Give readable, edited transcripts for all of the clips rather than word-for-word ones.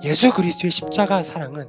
예수 그리스도의 십자가 사랑은,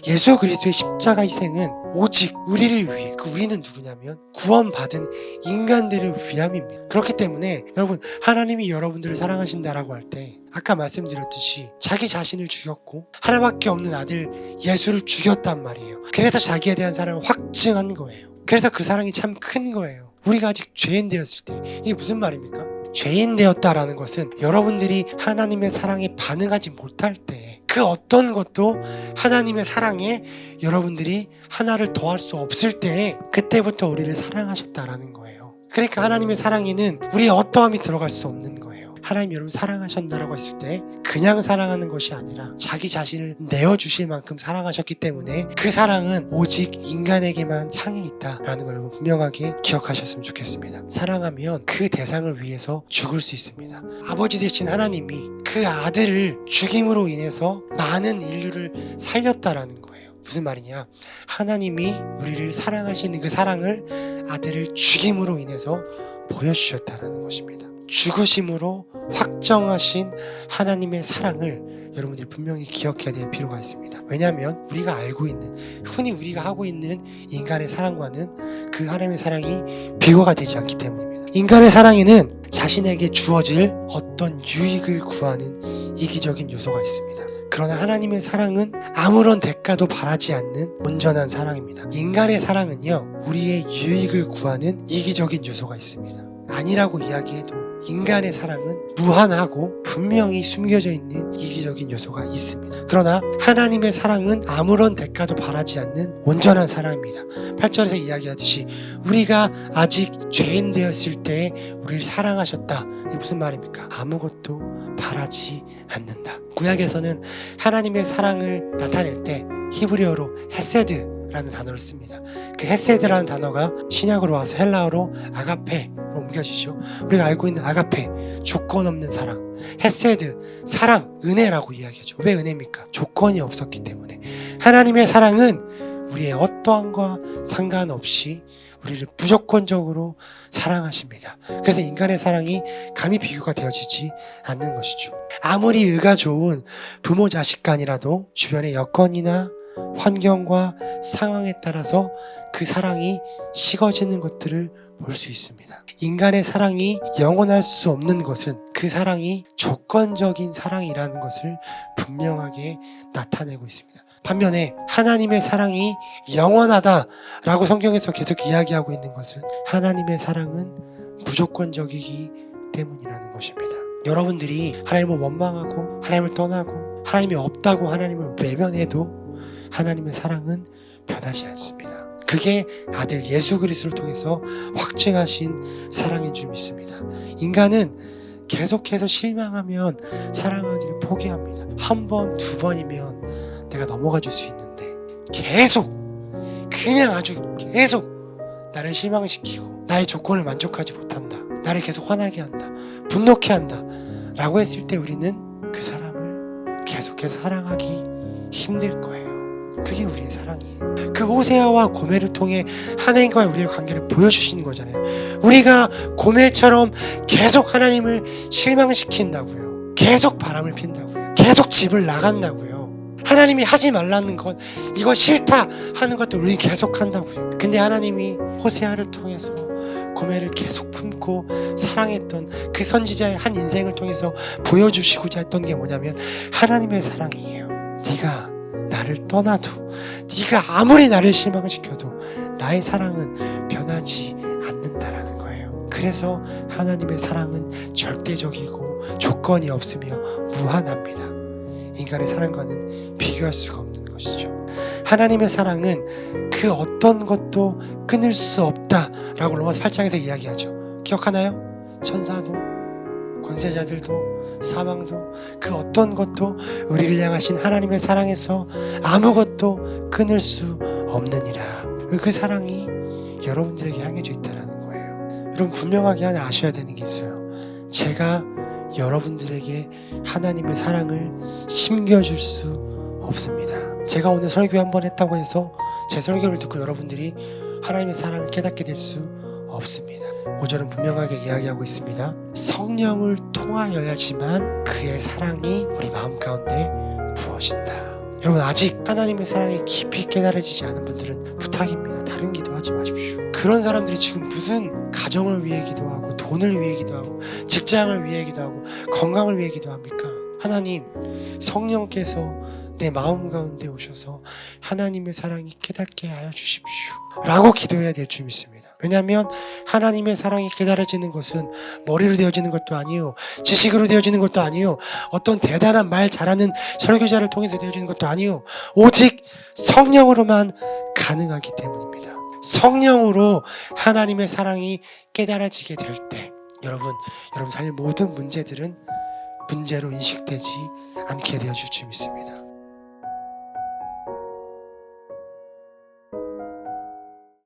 예수 그리스도의 십자가 희생은 오직 우리를 위해, 그 우리는 누구냐면 구원받은 인간들을 위함입니다. 그렇기 때문에 여러분, 하나님이 여러분들을 사랑하신다라고 할 때 아까 말씀드렸듯이 자기 자신을 죽였고 하나밖에 없는 아들 예수를 죽였단 말이에요. 그래서 자기에 대한 사랑을 확증한 거예요. 그래서 그 사랑이 참 큰 거예요. 우리가 아직 죄인 되었을 때, 이게 무슨 말입니까? 죄인 되었다라는 것은 여러분들이 하나님의 사랑에 반응하지 못할 때 그 어떤 것도 하나님의 사랑에 여러분들이 하나를 더할 수 없을 때 그때부터 우리를 사랑하셨다라는 거예요. 그러니까 하나님의 사랑에는 우리의 어떠함이 들어갈 수 없는 거예요. 하나님 여러분 사랑하셨다라고 했을 때 그냥 사랑하는 것이 아니라 자기 자신을 내어주실 만큼 사랑하셨기 때문에 그 사랑은 오직 인간에게만 향해 있다라는 걸 분명하게 기억하셨으면 좋겠습니다. 사랑하면 그 대상을 위해서 죽을 수 있습니다. 아버지 되신 하나님이 그 아들을 죽임으로 인해서 많은 인류를 살렸다라는 거예요. 무슨 말이냐? 하나님이 우리를 사랑하시는 그 사랑을 아들을 죽임으로 인해서 보여주셨다라는 것입니다. 죽으심으로 확정하신 하나님의 사랑을 여러분들이 분명히 기억해야 될 필요가 있습니다. 왜냐하면 우리가 알고 있는, 흔히 우리가 하고 있는 인간의 사랑과는 그 하나님의 사랑이 비교가 되지 않기 때문입니다. 인간의 사랑에는 자신에게 주어질 어떤 유익을 구하는 이기적인 요소가 있습니다. 그러나 하나님의 사랑은 아무런 대가도 바라지 않는 온전한 사랑입니다. 인간의 사랑은요, 우리의 유익을 구하는 이기적인 요소가 있습니다. 아니라고 이야기해도 인간의 사랑은 무한하고 분명히 숨겨져 있는 이기적인 요소가 있습니다. 그러나 하나님의 사랑은 아무런 대가도 바라지 않는 온전한 사랑입니다. 8절에서 이야기하듯이 우리가 아직 죄인 되었을 때 우리를 사랑하셨다. 이게 무슨 말입니까? 아무것도 바라지 않는다. 구약에서는 하나님의 사랑을 나타낼 때 히브리어로 헤세드 라는 단어를 씁니다. 그 헤세드라는 단어가 신약으로 와서 헬라어로 아가페로 옮겨지죠. 우리가 알고 있는 아가페, 조건 없는 사랑, 헤세드, 사랑, 은혜라고 이야기하죠. 왜 은혜입니까? 조건이 없었기 때문에. 하나님의 사랑은 우리의 어떠함과 상관없이 우리를 무조건적으로 사랑하십니다. 그래서 인간의 사랑이 감히 비교가 되어지지 않는 것이죠. 아무리 의가 좋은 부모 자식 간이라도 주변의 여건이나 환경과 상황에 따라서 그 사랑이 식어지는 것들을 볼 수 있습니다. 인간의 사랑이 영원할 수 없는 것은 그 사랑이 조건적인 사랑이라는 것을 분명하게 나타내고 있습니다. 반면에 하나님의 사랑이 영원하다라고 성경에서 계속 이야기하고 있는 것은 하나님의 사랑은 무조건적이기 때문이라는 것입니다. 여러분들이 하나님을 원망하고 하나님을 떠나고 하나님이 없다고 하나님을 외면해도 하나님의 사랑은 변하지 않습니다. 그게 아들 예수 그리스도를 통해서 확증하신 사랑인 줄 믿습니다. 인간은 계속해서 실망하면 사랑하기를 포기합니다. 한 번, 두 번이면 내가 넘어가 줄 수 있는데 계속, 그냥 아주 계속 나를 실망시키고 나의 조건을 만족하지 못한다, 나를 계속 화나게 한다, 분노케 한다 라고 했을 때 우리는 그 사람을 계속해서 사랑하기 힘들 거예요. 그게 우리의 사랑이에요. 그 호세아와 고멜을 통해 하나님과의 우리의 관계를 보여주시는 거잖아요. 우리가 고멜처럼 계속 하나님을 실망시킨다고요. 계속 바람을 핀다고요. 계속 집을 나간다고요. 하나님이 하지 말라는 건 이거 싫다 하는 것도 우리 계속 한다고요. 근데 하나님이 호세아를 통해서 고멜을 계속 품고 사랑했던 그 선지자의 한 인생을 통해서 보여주시고자 했던 게 뭐냐면 하나님의 사랑이에요. 네가 나를 떠나도, 네가 아무리 나를 실망시켜도 나의 사랑은 변하지 않는다라는 거예요. 그래서 하나님의 사랑은 절대적이고 조건이 없으며 무한합니다. 인간의 사랑과는 비교할 수가 없는 것이죠. 하나님의 사랑은 그 어떤 것도 끊을 수 없다라고 로마서 8장에서 이야기하죠. 기억하나요? 천사도 권세자들도 사망도 그 어떤 것도 우리를 향하신 하나님의 사랑에서 아무것도 끊을 수 없느니라. 그 사랑이 여러분들에게 향해져 있다는 거예요. 여러분 분명하게 하나 아셔야 되는 게 있어요. 제가 여러분들에게 하나님의 사랑을 심겨줄 수 없습니다. 제가 오늘 설교 한번 했다고 해서 제 설교를 듣고 여러분들이 하나님의 사랑을 깨닫게 될 수 없습니다. 5절은 분명하게 이야기하고 있습니다. 성령을 통하여야지만 그의 사랑이 우리 마음 가운데 부어진다. 여러분, 아직 하나님의 사랑이 깊이 깨달아지지 않은 분들은 부탁입니다. 다른 기도하지 마십시오. 그런 사람들이 지금 무슨 가정을 위해 기도하고 돈을 위해 기도하고 직장을 위해 기도하고 건강을 위해 기도합니까? 하나님, 성령께서 내 마음 가운데 오셔서 하나님의 사랑이 깨닫게 하여 주십시오 라고 기도해야 될 줄 믿습니다. 왜냐하면 하나님의 사랑이 깨달아지는 것은 머리로 되어지는 것도 아니요, 지식으로 되어지는 것도 아니요, 어떤 대단한 말 잘하는 설교자를 통해서 되어지는 것도 아니요, 오직 성령으로만 가능하기 때문입니다. 성령으로 하나님의 사랑이 깨달아지게 될 때 여러분 삶의 모든 문제들은 문제로 인식되지 않게 되어질 줄 믿습니다.